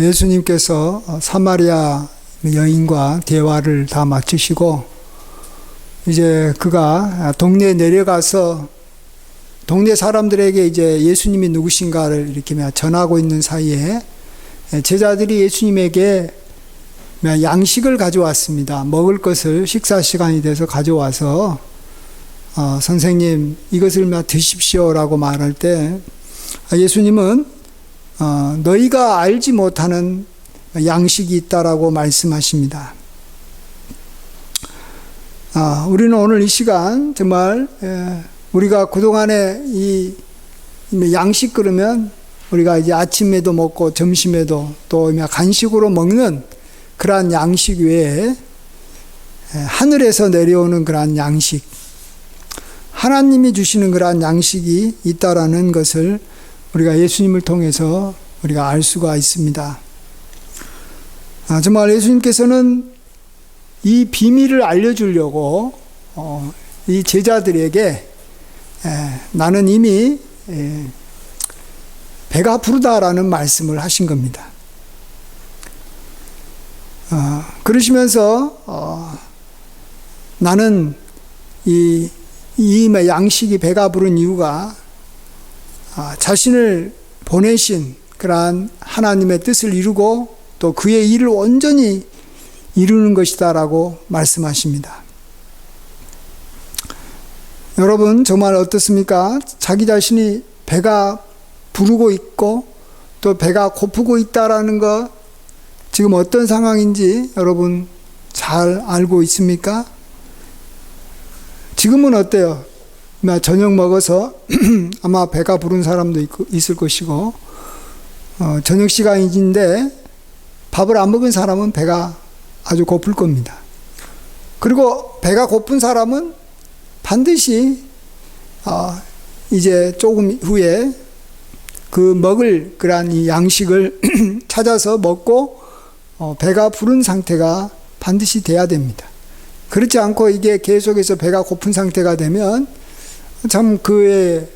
예수님께서 사마리아 여인과 대화를 다 마치시고 이제 그가 동네에 내려가서 동네 사람들에게 이제 예수님이 누구신가를 이렇게 전하고 있는 사이에 제자들이 예수님에게 양식을 가져왔습니다. 먹을 것을 식사 시간이 돼서 가져와서 선생님 이것을 드십시오라고 말할 때 예수님은 너희가 알지 못하는 양식이 있다라고 말씀하십니다. 우리는 오늘 이 시간 정말 우리가 그동안에 이 양식 그러면 우리가 이제 아침에도 먹고 점심에도 또 간식으로 먹는 그러한 양식 외에 하늘에서 내려오는 그러한 양식, 하나님이 주시는 그러한 양식이 있다라는 것을 우리가 예수님을 통해서 우리가 알 수가 있습니다. 정말 예수님께서는 이 비밀을 알려주려고 이 제자들에게 나는 이미 배가 부르다라는 말씀을 하신 겁니다. 그러시면서 나는 이 양식이 배가 부른 이유가 자신을 보내신 그러한 하나님의 뜻을 이루고 또 그의 일을 온전히 이루는 것이다라고 말씀하십니다. 여러분 정말 어떻습니까? 자기 자신이 배가 부르고 있고 또 배가 고프고 있다라는 것 지금 어떤 상황인지 여러분 잘 알고 있습니까? 지금은 어때요? 저녁 먹어서 아마 배가 부른 사람도 있을 것이고 저녁 시간인데 밥을 안 먹은 사람은 배가 아주 고플 겁니다. 그리고 배가 고픈 사람은 반드시 이제 조금 후에 그 먹을 그러한 이 양식을 찾아서 먹고 배가 부른 상태가 반드시 돼야 됩니다. 그렇지 않고 이게 계속해서 배가 고픈 상태가 되면 참 그의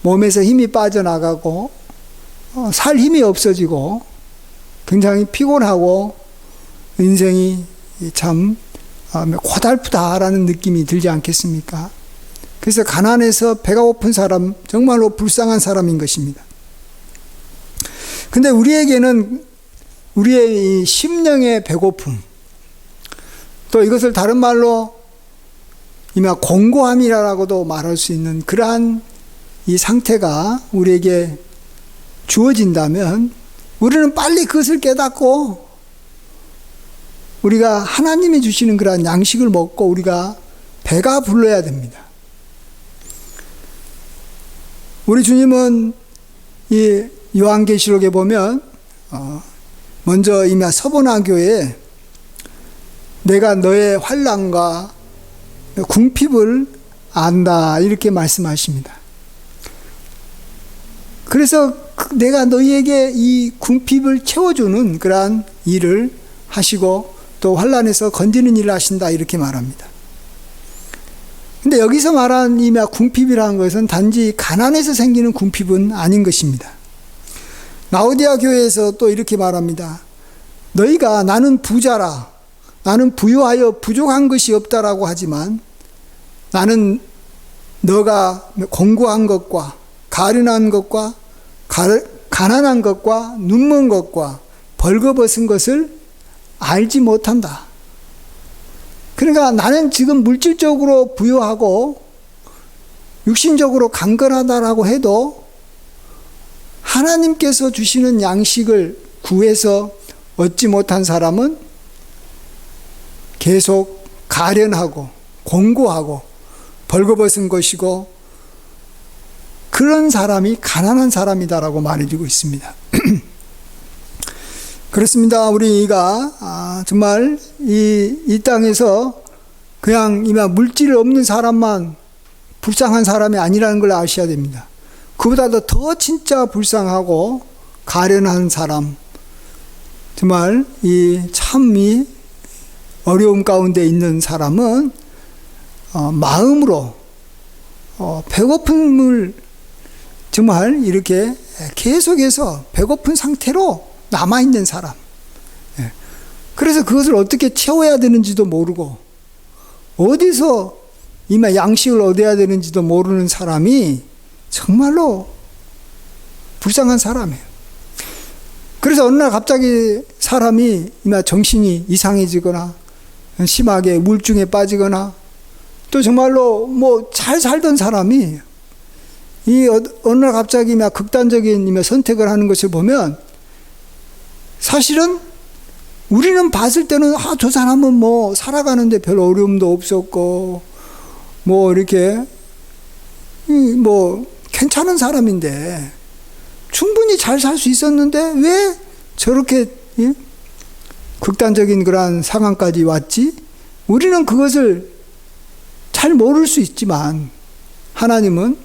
몸에서 힘이 빠져나가고 살 힘이 없어지고 굉장히 피곤하고 인생이 참 고달프다라는 느낌이 들지 않겠습니까? 그래서 가난해서 배가 고픈 사람 정말로 불쌍한 사람인 것입니다. 근데 우리에게는 우리의 이 심령의 배고픔 또 이것을 다른 말로 이마 공고함이라고도 말할 수 있는 그러한 이 상태가 우리에게 주어진다면 우리는 빨리 그것을 깨닫고 우리가 하나님이 주시는 그러한 양식을 먹고 우리가 배가 불러야 됩니다. 우리 주님은 이 요한계시록에 보면 먼저 이미 서보나 교회에 내가 너의 환난과 궁핍을 안다 이렇게 말씀하십니다. 그래서 내가 너희에게 이 궁핍을 채워주는 그러한 일을 하시고 또 환난에서 건지는 일을 하신다 이렇게 말합니다. 근데 여기서 말한 이 궁핍이라는 것은 단지 가난에서 생기는 궁핍은 아닌 것입니다. 라오디아 교회에서 또 이렇게 말합니다. 너희가 나는 부자라 나는 부유하여 부족한 것이 없다라고 하지만 나는 너가 공고한 것과 가련한 것과 가난한 것과 눈먼 것과 벌거벗은 것을 알지 못한다. 그러니까 나는 지금 물질적으로 부유하고 육신적으로 강건하다라고 해도 하나님께서 주시는 양식을 구해서 얻지 못한 사람은 계속 가련하고 공고하고 벌거벗은 것이고 그런 사람이 가난한 사람이다라고 말해주고 있습니다. 그렇습니다. 우리가 정말 이 땅에서 그냥 이만 물질 없는 사람만 불쌍한 사람이 아니라는 걸 아셔야 됩니다. 그보다도 더 진짜 불쌍하고 가련한 사람, 정말 이 어려움 가운데 있는 사람은 마음으로 배고픔을 정말 이렇게 계속해서 배고픈 상태로 남아있는 사람. 예. 그래서 그것을 어떻게 채워야 되는지도 모르고, 어디서 이마 양식을 얻어야 되는지도 모르는 사람이 정말로 불쌍한 사람이에요. 그래서 어느 날 갑자기 사람이 이마 정신이 이상해지거나, 심하게 우울증에 빠지거나, 또 정말로 뭐 잘 살던 사람이 어느 날 갑자기 막 극단적인 선택을 하는 것을 보면, 사실은 우리는 봤을 때는 저 사람은 뭐 살아가는데 별 어려움도 없었고 뭐 이렇게 뭐 괜찮은 사람인데 충분히 잘 살 수 있었는데 왜 저렇게 극단적인 그러한 상황까지 왔지? 우리는 그것을 잘 모를 수 있지만 하나님은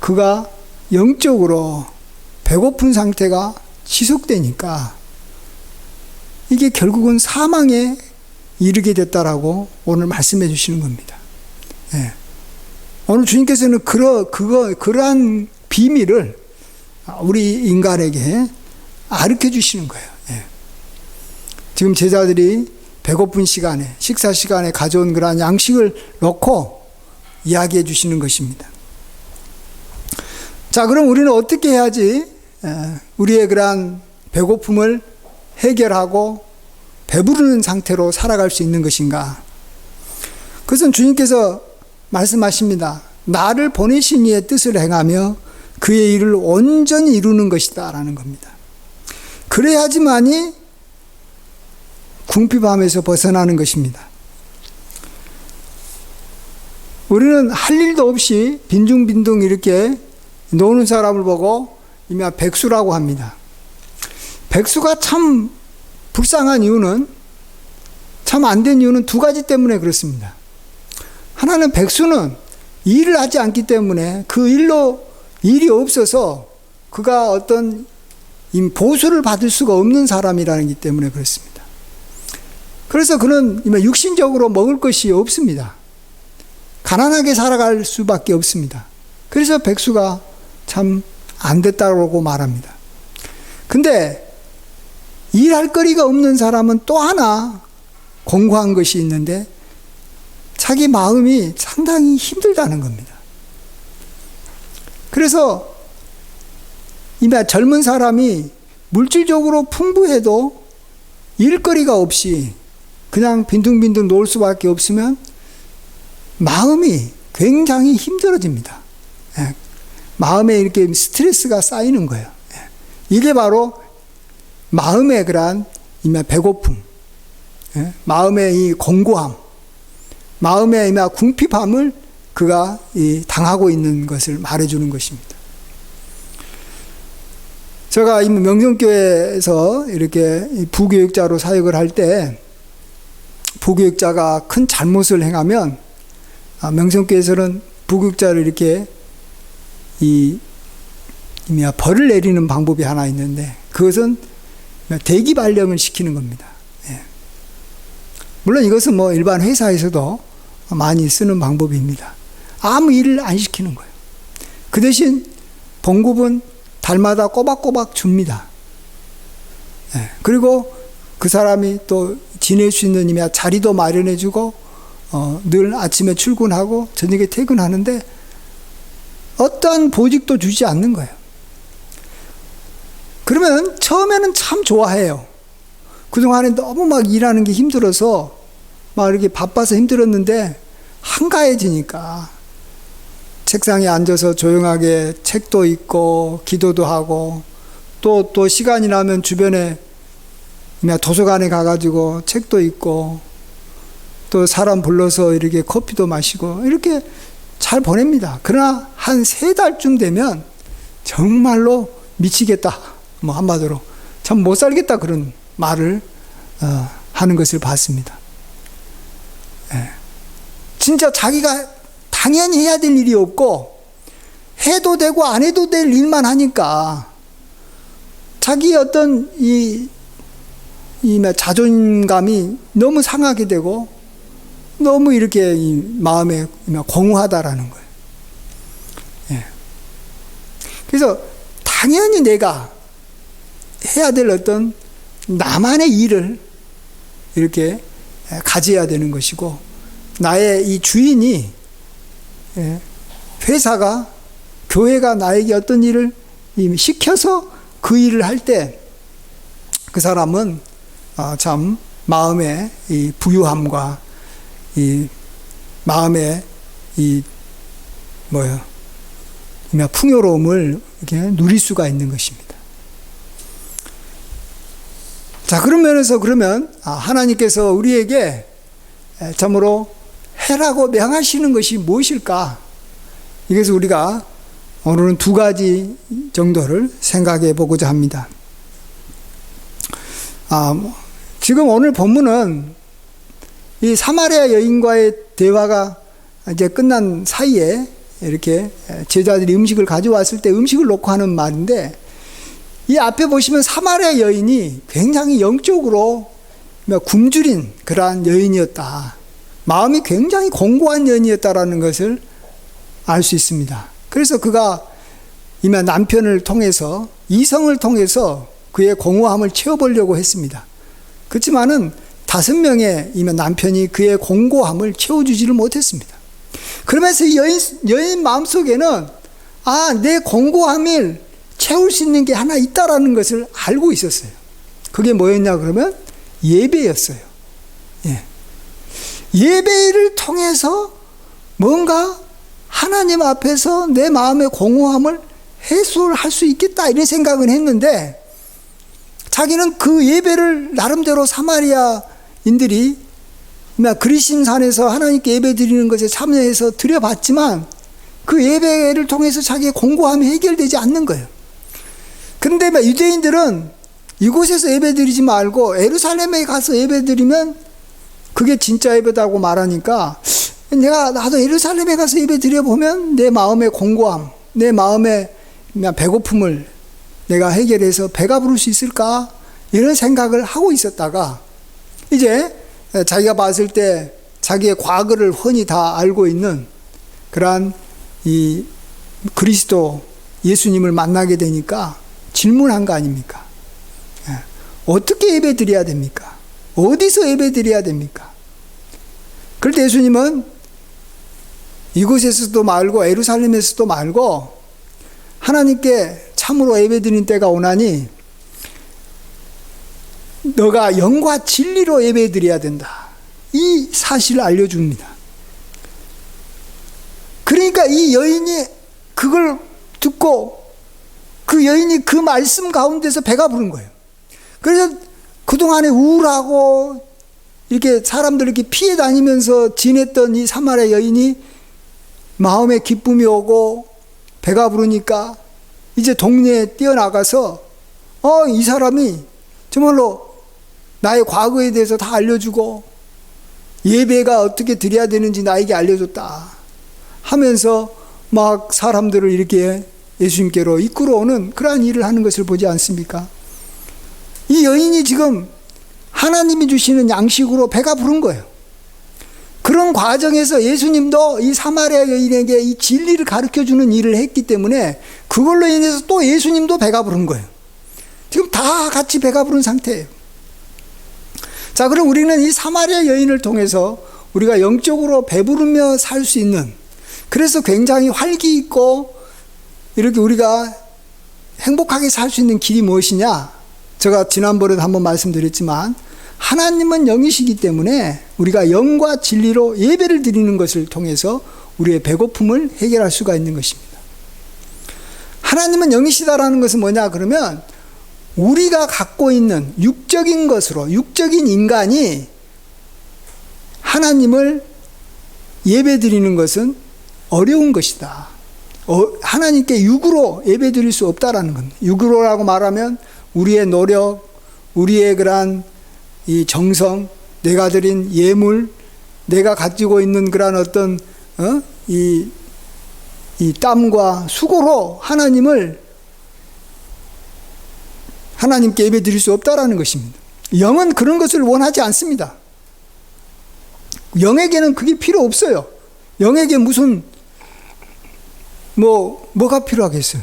그가 영적으로 배고픈 상태가 지속되니까 이게 결국은 사망에 이르게 됐다라고 오늘 말씀해 주시는 겁니다. 예. 오늘 주님께서는 그러한 비밀을 우리 인간에게 가르쳐 주시는 거예요. 예. 지금 제자들이 배고픈 시간에, 식사 시간에 가져온 그러한 양식을 놓고 이야기해 주시는 것입니다. 자, 그럼 우리는 어떻게 해야지 우리의 그러한 배고픔을 해결하고 배부르는 상태로 살아갈 수 있는 것인가? 그것은 주님께서 말씀하십니다. 나를 보내신 이의 뜻을 행하며 그의 일을 온전히 이루는 것이다 라는 겁니다. 그래야지만이 궁핍함에서 벗어나는 것입니다. 우리는 할 일도 없이 빈둥빈둥 이렇게 노는 사람을 보고 이미 백수라고 합니다. 백수가 참 불쌍한 이유는, 참 안 된 이유는 두 가지 때문에 그렇습니다. 하나는 백수는 일을 하지 않기 때문에 그 일이 없어서 그가 어떤 보수를 받을 수가 없는 사람이라는 것 때문에 그렇습니다. 그래서 그는 육신적으로 먹을 것이 없습니다. 가난하게 살아갈 수밖에 없습니다. 그래서 백수가 참 안 됐다고 말합니다. 근데 일할 거리가 없는 사람은 또 하나 공고한 것이 있는데 자기 마음이 상당히 힘들다는 겁니다. 그래서 이미 젊은 사람이 물질적으로 풍부해도 일거리가 없이 그냥 빈둥빈둥 놀 수밖에 없으면 마음이 굉장히 힘들어집니다. 예. 마음에 이렇게 스트레스가 쌓이는 거예요. 예. 이게 바로 마음의 그러한 배고픔, 예? 마음의 이 공고함, 마음의 궁핍함을 그가 당하고 있는 것을 말해주는 것입니다. 제가 이 명성교회에서 이렇게 부교육자로 사역을 할 때 부교육자가 큰 잘못을 행하면 명성교회에서는 부교육자를 이렇게 벌을 내리는 방법이 하나 있는데 그것은 대기 발령을 시키는 겁니다. 예. 물론 이것은 뭐 일반 회사에서도 많이 쓰는 방법입니다. 아무 일을 안 시키는 거예요. 그 대신 봉급은 달마다 꼬박꼬박 줍니다. 예. 그리고 그 사람이 또 지낼 수 있는 자리도 마련해주고 늘 아침에 출근하고 저녁에 퇴근하는데 어떠한 보직도 주지 않는 거예요. 그러면 처음에는 참 좋아해요. 그동안에 너무 막 일하는 게 힘들어서 막 이렇게 바빠서 힘들었는데 한가해지니까 책상에 앉아서 조용하게 책도 읽고 기도도 하고 또 시간이 나면 주변에 도서관에 가가지고 책도 읽고 또 사람 불러서 이렇게 커피도 마시고 이렇게 잘 보냅니다. 그러나 한 3달쯤 되면 정말로 미치겠다. 뭐 한마디로 참 못 살겠다 그런 말을 하는 것을 봤습니다. 예. 진짜 자기가 당연히 해야 될 일이 없고 해도 되고 안 해도 될 일만 하니까 자기의 어떤 이 자존감이 너무 상하게 되고 너무 이렇게 마음에 공허하다라는 거예요. 예. 그래서 당연히 내가 해야 될 어떤 나만의 일을 이렇게 가져야 되는 것이고, 나의 이 주인이, 회사가, 교회가 나에게 어떤 일을 시켜서 그 일을 할 때 그 사람은 참 마음의 이 부유함과 이 마음의 이 풍요로움을 이렇게 누릴 수가 있는 것입니다. 자, 그런 면에서 그러면 하나님께서 우리에게 참으로 해라고 명하시는 것이 무엇일까? 이것을 우리가 오늘은 두 가지 정도를 생각해 보고자 합니다. 지금 오늘 본문은 이 사마리아 여인과의 대화가 이제 끝난 사이에 이렇게 제자들이 음식을 가져왔을 때 음식을 놓고 하는 말인데, 이 앞에 보시면 사마리아 여인이 굉장히 영적으로 굶주린 그러한 여인이었다. 마음이 굉장히 공고한 여인이었다라는 것을 알 수 있습니다. 그래서 그가 이미 남편을 통해서, 이성을 통해서 그의 공허함을 채워보려고 했습니다. 그렇지만은 5명의 이미 남편이 그의 공고함을 채워주지를 못했습니다. 그러면서 이 여인 마음속에는 내 공고함을 채울 수 있는 게 하나 있다라는 것을 알고 있었어요. 그게 뭐였냐 그러면 예배였어요. 예배를 통해서 뭔가 하나님 앞에서 내 마음의 공허함을 해소할 수 있겠다, 이런 생각을 했는데, 자기는 그 예배를 나름대로 사마리아인들이 그리심산에서 하나님께 예배 드리는 것에 참여해서 드려봤지만 그 예배를 통해서 자기의 공고함이 해결되지 않는 거예요. 그런데 유대인들은 이곳에서 예배 드리지 말고 예루살렘에 가서 예배 드리면 그게 진짜 예배다고 말하니까, 나도 예루살렘에 가서 예배 드려보면 내 마음의 공고함, 내 마음의 배고픔을 내가 해결해서 배가 부를 수 있을까, 이런 생각을 하고 있었다가, 이제 자기가 봤을 때 자기의 과거를 훤히 다 알고 있는 그러한 이 그리스도 예수님을 만나게 되니까 질문한 거 아닙니까? 어떻게 예배 드려야 됩니까? 어디서 예배 드려야 됩니까? 그럴 때 예수님은 이곳에서도 말고 예루살렘에서도 말고 하나님께 참으로 예배 드리는 때가 오나니 너가 영과 진리로 예배 드려야 된다, 이 사실을 알려줍니다. 그러니까 이 여인이 그걸 듣고 그 여인이 그 말씀 가운데서 배가 부른 거예요. 그래서 그동안에 우울하고 이렇게 사람들 이렇게 피해 다니면서 지냈던 이 사마리아 여인이 마음에 기쁨이 오고 배가 부르니까 이제 동네에 뛰어나가서 이 사람이 정말로 나의 과거에 대해서 다 알려주고 예배가 어떻게 드려야 되는지 나에게 알려줬다 하면서 막 사람들을 이렇게 예수님께로 이끌어오는 그러한 일을 하는 것을 보지 않습니까? 이 여인이 지금 하나님이 주시는 양식으로 배가 부른 거예요. 그런 과정에서 예수님도 이 사마리아 여인에게 이 진리를 가르쳐주는 일을 했기 때문에 그걸로 인해서 또 예수님도 배가 부른 거예요. 지금 다 같이 배가 부른 상태예요. 자, 그럼 우리는 이 사마리아 여인을 통해서 우리가 영적으로 배부르며 살 수 있는, 그래서 굉장히 활기 있고 이렇게 우리가 행복하게 살 수 있는 길이 무엇이냐? 제가 지난번에도 한번 말씀드렸지만 하나님은 영이시기 때문에 우리가 영과 진리로 예배를 드리는 것을 통해서 우리의 배고픔을 해결할 수가 있는 것입니다. 하나님은 영이시다라는 것은 뭐냐 그러면 우리가 갖고 있는 육적인 것으로, 육적인 인간이 하나님을 예배 드리는 것은 어려운 것이다. 하나님께 육으로 예배 드릴 수 없다라는 겁니다. 육으로라고 말하면 우리의 노력, 우리의 그러한 이 정성, 내가 드린 예물, 내가 가지고 있는 그러한 어떤 이 땀과 수고로 하나님께 예배 드릴 수 없다라는 것입니다. 영은 그런 것을 원하지 않습니다. 영에게는 그게 필요 없어요. 영에게 무슨 뭐가 필요하겠어요?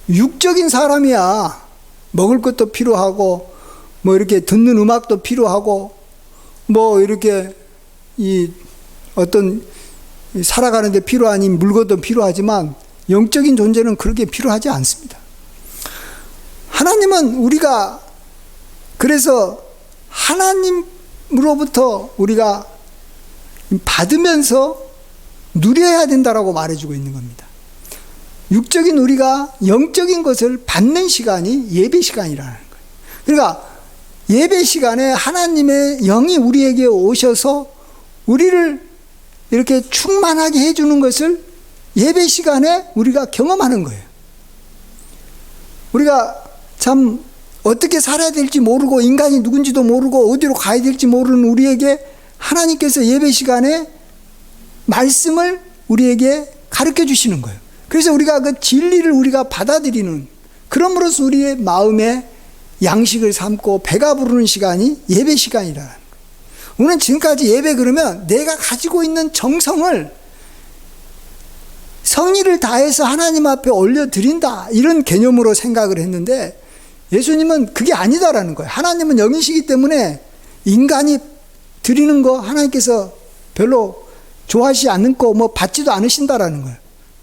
육적인 사람이야. 먹을 것도 필요하고, 뭐 이렇게 듣는 음악도 필요하고, 뭐 이렇게 이 어떤 살아가는데 필요한 이 물건도 필요하지만 영적인 존재는 그렇게 필요하지 않습니다. 하나님은 우리가 그래서 하나님으로부터 우리가 받으면서 누려야 된다라고 말해주고 있는 겁니다. 육적인 우리가 영적인 것을 받는 시간이 예배 시간이라는 거예요. 그러니까 예배 시간에 하나님의 영이 우리에게 오셔서 우리를 이렇게 충만하게 해주는 것을 예배 시간에 우리가 경험하는 거예요. 우리가 참 어떻게 살아야 될지 모르고 인간이 누군지도 모르고 어디로 가야 될지 모르는 우리에게 하나님께서 예배 시간에 말씀을 우리에게 가르쳐 주시는 거예요. 그래서 우리가 그 진리를 우리가 받아들이는, 그럼으로써 우리의 마음에 양식을 삼고 배가 부르는 시간이 예배 시간이라는 거예요. 우리는 지금까지 예배 그러면 내가 가지고 있는 정성을 성의를 다해서 하나님 앞에 올려드린다, 이런 개념으로 생각을 했는데 예수님은 그게 아니다라는 거예요. 하나님은 영이시기 때문에 인간이 드리는 거 하나님께서 별로 좋아하시지 않는 거 뭐 받지도 않으신다라는 거예요.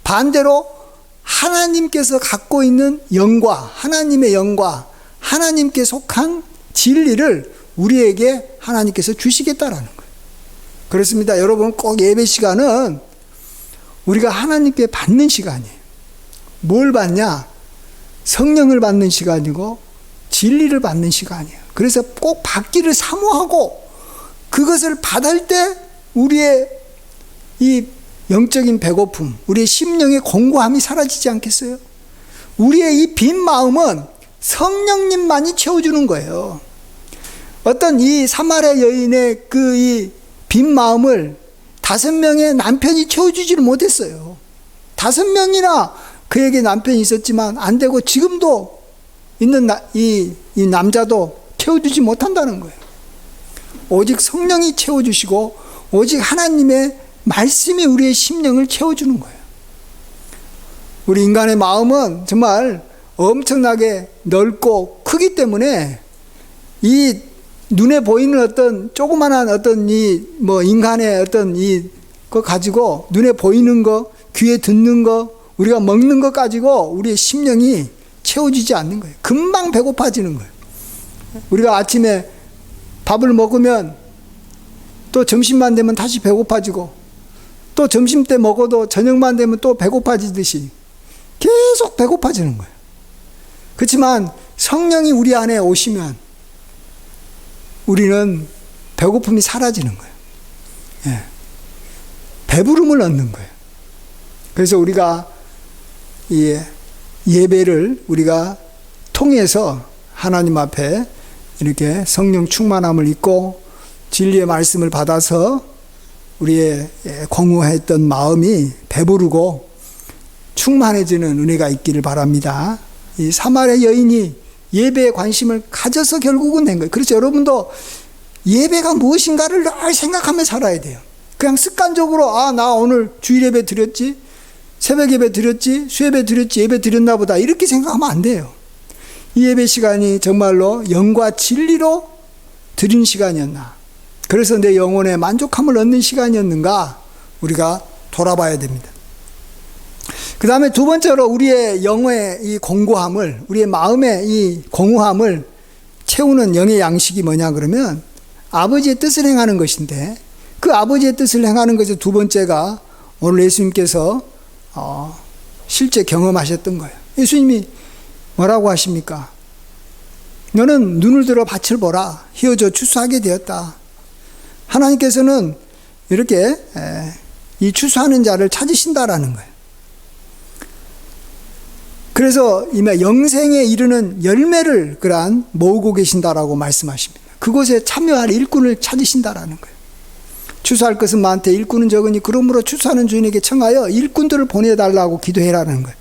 반대로 하나님께서 갖고 있는 영과 하나님의 영과 하나님께 속한 진리를 우리에게 하나님께서 주시겠다라는 거예요. 그렇습니다. 여러분, 꼭 예배 시간은 우리가 하나님께 받는 시간이에요. 뭘 받냐? 성령을 받는 시간이고 진리를 받는 시간이에요. 그래서 꼭 받기를 사모하고 그것을 받을 때 우리의 이 영적인 배고픔, 우리의 심령의 공고함이 사라지지 않겠어요? 우리의 이 빈 마음은 성령님만이 채워주는 거예요. 어떤 이 사마리아 여인의 그 이 빈 마음을 5명의 남편이 채워주지를 못했어요. 5명이나 그에게 남편이 있었지만 안 되고 지금도 있는 이 남자도 채워주지 못한다는 거예요. 오직 성령이 채워주시고 오직 하나님의 말씀이 우리의 심령을 채워주는 거예요. 우리 인간의 마음은 정말 엄청나게 넓고 크기 때문에 이 눈에 보이는 어떤 조그만한 어떤 이 뭐 인간의 어떤 거 가지고 눈에 보이는 거, 귀에 듣는 거, 우리가 먹는 것 가지고 우리의 심령이 채워지지 않는 거예요. 금방 배고파지는 거예요. 우리가 아침에 밥을 먹으면 또 점심만 되면 다시 배고파지고 또 점심 때 먹어도 저녁만 되면 또 배고파지듯이 계속 배고파지는 거예요. 그렇지만 성령이 우리 안에 오시면 우리는 배고픔이 사라지는 거예요. 예. 배부름을 얻는 거예요. 그래서 우리가 이 예배를 우리가 통해서 하나님 앞에 이렇게 성령 충만함을 입고 진리의 말씀을 받아서 우리의 공허했던 마음이 배부르고 충만해지는 은혜가 있기를 바랍니다. 이 사마리아 여인이 예배에 관심을 가져서 결국은 낸 거예요. 그렇죠. 여러분도 예배가 무엇인가를 늘 생각하며 살아야 돼요. 그냥 습관적으로 나 오늘 주일 예배 드렸지, 새벽 예배 드렸지, 수예배 드렸지, 예배 드렸나 보다 이렇게 생각하면 안 돼요. 이 예배 시간이 정말로 영과 진리로 드린 시간이었나, 그래서 내 영혼에 만족함을 얻는 시간이었는가 우리가 돌아봐야 됩니다. 그 다음에 두 번째로 우리의 영의 이 공고함을, 우리의 마음의 이 공허함을 채우는 영의 양식이 뭐냐 그러면 아버지의 뜻을 행하는 것인데, 그 아버지의 뜻을 행하는 것의 두 번째가 오늘 예수님께서 실제 경험하셨던 거예요. 예수님이 뭐라고 하십니까? 너는 눈을 들어 밭을 보라. 휘어져 추수하게 되었다. 하나님께서는 이렇게 이 추수하는 자를 찾으신다라는 거예요. 그래서 이미 영생에 이르는 열매를 그러한 모으고 계신다라고 말씀하십니다. 그곳에 참여할 일꾼을 찾으신다라는 거예요. 추수할 것은 많되 일꾼은 적으니 그러므로 추수하는 주인에게 청하여 일꾼들을 보내달라고 기도해라는 거예요.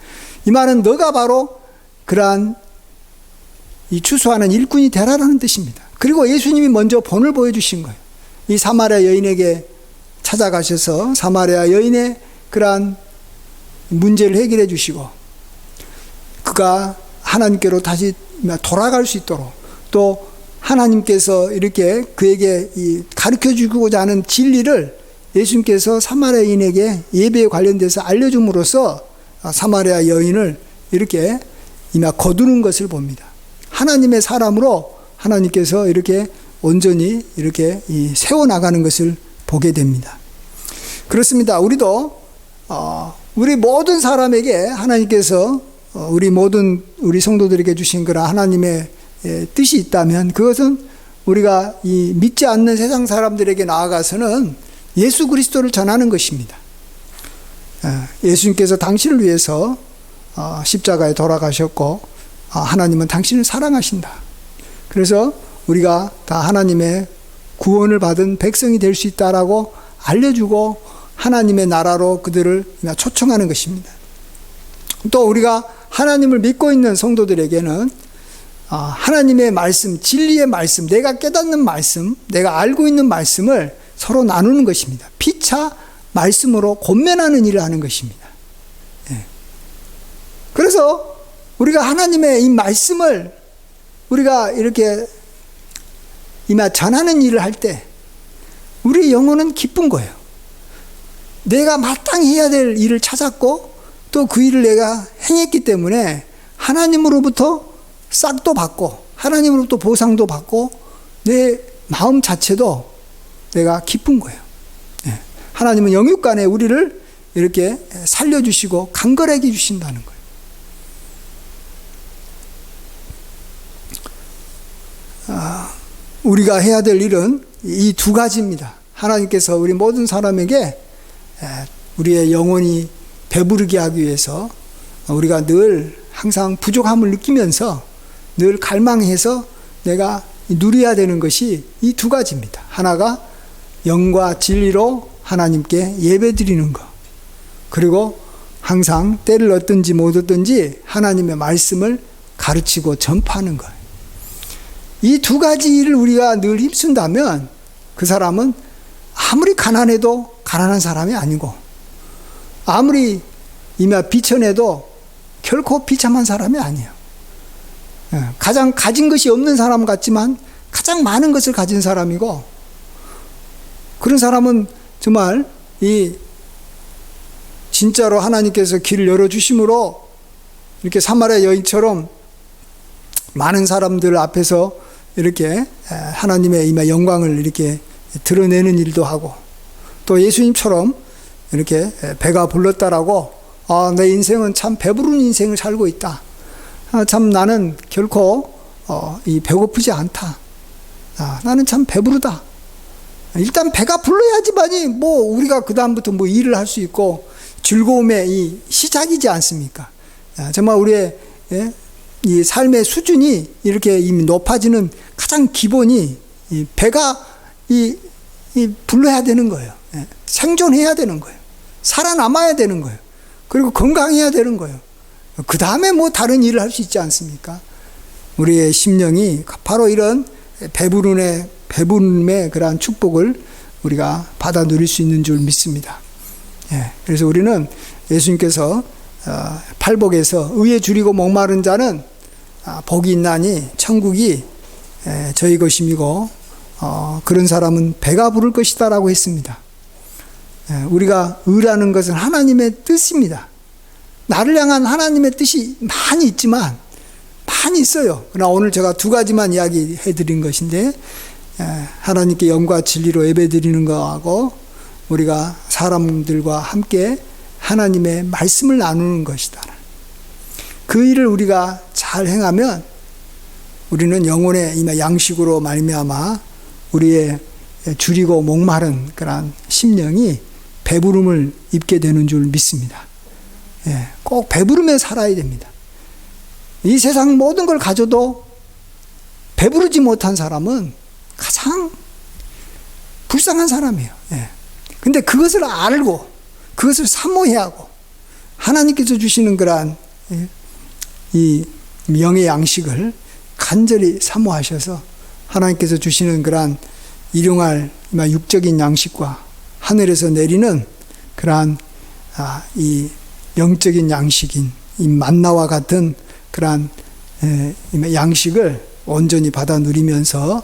이 말은 너가 바로 그러한 이 추수하는 일꾼이 되라라는 뜻입니다. 그리고 예수님이 먼저 본을 보여주신 거예요. 이 사마리아 여인에게 찾아가셔서 사마리아 여인의 그러한 문제를 해결해 주시고 그가 하나님께로 다시 돌아갈 수 있도록, 또 하나님께서 이렇게 그에게 가르쳐 주고자 하는 진리를 예수님께서 사마리아인에게 예배에 관련돼서 알려줌으로써 사마리아 여인을 이렇게 거두는 것을 봅니다. 하나님의 사람으로 하나님께서 이렇게 온전히 이렇게 세워나가는 것을 보게 됩니다. 그렇습니다. 우리도 우리 모든 사람에게 하나님께서 우리 성도들에게 주신 그런 하나님의 뜻이 있다면, 그것은 우리가 이 믿지 않는 세상 사람들에게 나아가서는 예수 그리스도를 전하는 것입니다. 예수님께서 당신을 위해서 십자가에 돌아가셨고, 하나님은 당신을 사랑하신다. 그래서 우리가 다 하나님의 구원을 받은 백성이 될 수 있다라고 알려주고 하나님의 나라로 그들을 초청하는 것입니다. 또 우리가 하나님을 믿고 있는 성도들에게는 하나님의 말씀, 진리의 말씀, 내가 깨닫는 말씀, 내가 알고 있는 말씀을 서로 나누는 것입니다. 피차 말씀으로 권면하는 일을 하는 것입니다. 그래서 우리가 하나님의 이 말씀을 우리가 이렇게 전하는 일을 할 때 우리 영혼은 기쁜 거예요. 내가 마땅히 해야 될 일을 찾았고 또 그 일을 내가 행했기 때문에 하나님으로부터 싹도 받고 하나님으로부터 보상도 받고 내 마음 자체도 내가 기쁜 거예요. 하나님은 영육간에 우리를 이렇게 살려주시고 강건하게 주신다는 거예요. 우리가 해야 될 일은 이 두 가지입니다. 하나님께서 우리 모든 사람에게 우리의 영혼이 배부르게 하기 위해서 우리가 늘 항상 부족함을 느끼면서 늘 갈망해서 내가 누려야 되는 것이 이 두 가지입니다. 하나가 영과 진리로 하나님께 예배드리는 것, 그리고 항상 때를 얻든지 못 얻든지 하나님의 말씀을 가르치고 전파하는 것. 이 두 가지 일을 우리가 늘 힘쓴다면 그 사람은 아무리 가난해도 가난한 사람이 아니고, 아무리 비천해도 결코 비참한 사람이 아니에요. 가장 가진 것이 없는 사람 같지만 가장 많은 것을 가진 사람이고, 그런 사람은 정말 진짜로 하나님께서 길을 열어주심으로 이렇게 사마리아 여인처럼 많은 사람들 앞에서 이렇게 하나님의 영광을 이렇게 드러내는 일도 하고, 또 예수님처럼 이렇게 배가 불렀다라고 내 인생은 참 배부른 인생을 살고 있다. 참 나는 결코 배고프지 않다. 나는 참 배부르다. 일단 배가 불러야지만이 우리가 그 다음부터 일을 할 수 있고 즐거움의 시작이지 않습니까? 정말 우리의 이 삶의 수준이 이렇게 높아지는 가장 기본이 배가 불러야 되는 거예요. 생존해야 되는 거예요. 살아남아야 되는 거예요. 그리고 건강해야 되는 거예요. 그 다음에 다른 일을 할 수 있지 않습니까? 우리의 심령이 바로 이런 배부름의 그러한 축복을 우리가 받아 누릴 수 있는 줄 믿습니다. 그래서 우리는 예수님께서 팔복에서 의에 줄이고 목마른 자는 복이 있나니 천국이 저희 것임이고 그런 사람은 배가 부를 것이다 라고 했습니다. 우리가 의라는 것은 하나님의 뜻입니다. 나를 향한 하나님의 뜻이 많이 있지만 많이 있어요. 그러나 오늘 제가 두 가지만 이야기해 드린 것인데, 하나님께 영과 진리로 예배드리는 거하고 우리가 사람들과 함께 하나님의 말씀을 나누는 것이다. 그 일을 우리가 잘 행하면 우리는 영혼의 양식으로 말미암아 우리의 줄이고 목마른 그런 심령이 배부름을 입게 되는 줄 믿습니다. 꼭 배부르며 살아야 됩니다. 이 세상 모든 걸 가져도 배부르지 못한 사람은 가장 불쌍한 사람이에요. 근데 그것을 알고 그것을 사모해야 하고, 하나님께서 주시는 그러한 이 영의 양식을 간절히 사모하셔서 하나님께서 주시는 그러한 일용할 육적인 양식과 하늘에서 내리는 그러한 이 영적인 양식인 이 만나와 같은 그러한 양식을 온전히 받아 누리면서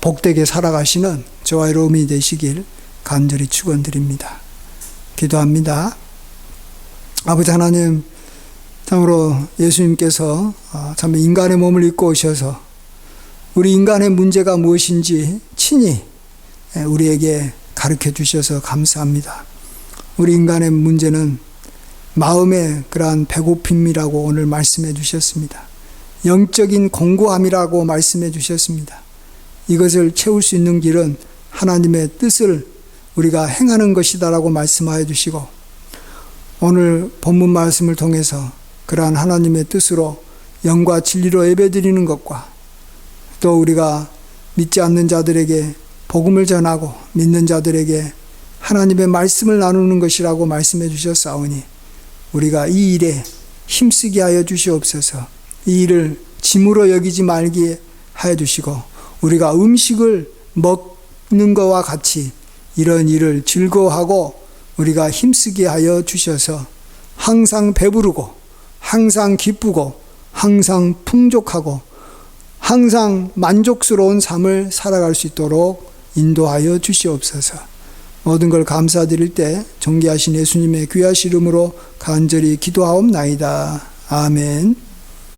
복되게 살아가시는 저와 여러분이 되시길 간절히 축원드립니다. 기도합니다. 아버지 하나님, 참으로 예수님께서 참 인간의 몸을 입고 오셔서 우리 인간의 문제가 무엇인지 친히 우리에게 가르쳐 주셔서 감사합니다. 우리 인간의 문제는 마음의 그러한 배고픔이라고 오늘 말씀해 주셨습니다. 영적인 공고함이라고 말씀해 주셨습니다. 이것을 채울 수 있는 길은 하나님의 뜻을 우리가 행하는 것이다라고 말씀하여 주시고, 오늘 본문 말씀을 통해서 그러한 하나님의 뜻으로 영과 진리로 예배드리는 것과 또 우리가 믿지 않는 자들에게 복음을 전하고 믿는 자들에게 하나님의 말씀을 나누는 것이라고 말씀해 주셨사오니 우리가 이 일에 힘쓰게 하여 주시옵소서. 이 일을 짐으로 여기지 말게 하여 주시고 우리가 음식을 먹는 것과 같이 이런 일을 즐거워하고 우리가 힘쓰게 하여 주셔서 항상 배부르고 항상 기쁘고 항상 풍족하고 항상 만족스러운 삶을 살아갈 수 있도록 인도하여 주시옵소서. 모든 걸 감사드릴 때 존귀하신 예수님의 귀하신 이름으로 간절히 기도하옵나이다. 아멘.